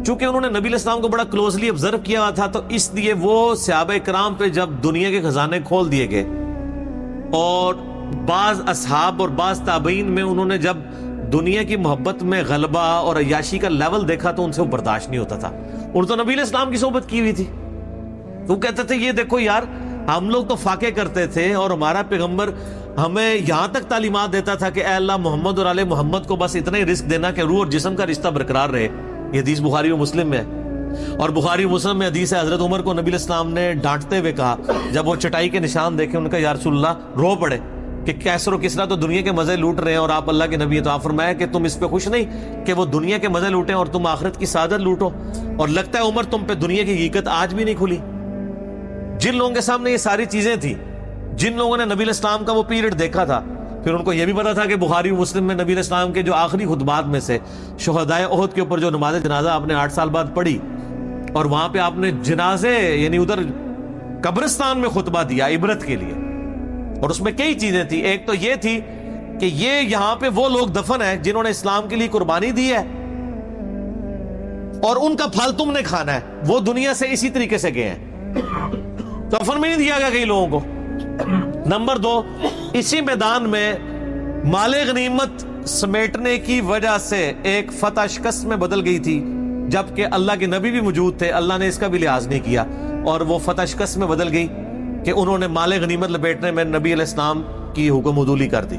چونکہ انہوں نے نبی علیہ السلام کو بڑا کلوزلی آبزرو کیا ہوا تھا، تو اس لیے وہ صحابہ کرام پہ جب دنیا کے خزانے کھول دیے گئے، اور بعض اصحاب اور بعض تابعین میں انہوں نے جب دنیا کی محبت میں غلبہ اور عیاشی کا لیول دیکھا تو ان سے وہ برداشت نہیں ہوتا تھا. انہوں تو نبی علیہ السلام کی صحبت کی ہوئی تھی، تو کہتے تھے یہ دیکھو یار، ہم لوگ تو فاقے کرتے تھے اور ہمارا پیغمبر ہمیں یہاں تک تعلیمات دیتا تھا کہ اے اللہ محمد اور آل محمد کو بس اتنا ہی رزق دینا کہ روح اور جسم کا رشتہ برقرار رہے. یہ حدیث بخاری و مسلم میں ہے، اور بخاری و مسلم میں حدیث ہے حضرت عمر کو نبی علیہ السلام نے ڈانٹتے ہوئے کہا، جب وہ چٹائی کے نشان دیکھے ان کا یا رسول اللہ رو پڑے کہ کیسر و کسرا تو دنیا کے مزے لوٹ رہے ہیں اور آپ اللہ کے نبی ہیں، تو آپ فرمایا کہ تم اس پہ خوش نہیں کہ وہ دنیا کے مزے لوٹیں اور تم آخرت کی سعادت لوٹو. اور لگتا ہے عمر تم پہ دنیا کی حقیقت آج بھی نہیں کھلی. جن لوگوں کے سامنے یہ ساری چیزیں تھیں، جن لوگوں نے نبی علیہ السلام کا وہ پیریڈ دیکھا تھا، پھر ان کو یہ بھی پتا تھا کہ بخاری و مسلم میں نبی علیہ السلام کے جو آخری خطبات میں سے شہدائے احد کے اوپر جو نماز جنازہ آپ نے 8 سال بعد پڑھی، اور وہاں پہ آپ نے جنازے یعنی ادھر قبرستان میں خطبہ دیا عبرت کے لیے، اور اس میں کئی چیزیں تھیں. ایک تو یہ تھی کہ یہ یہاں پہ وہ لوگ دفن ہیں جنہوں نے اسلام کے لیے قربانی دی ہے، اور ان کا پھل تم نے کھانا ہے. وہ دنیا سے اسی طریقے سے گئے ہیں، دفن میں نہیں دیا گیا کئی لوگوں کو. نمبر 2، اسی میدان میں مال غنیمت سمیٹنے کی وجہ سے ایک فتح شکست میں بدل گئی تھی، جبکہ اللہ کے نبی بھی موجود تھے. اللہ نے اس کا بھی لحاظ نہیں کیا، اور وہ فتح شکست میں بدل گئی کہ انہوں نے مال غنیمت لپیٹنے میں نبی علیہ السلام کی حکم عدولی کر دی.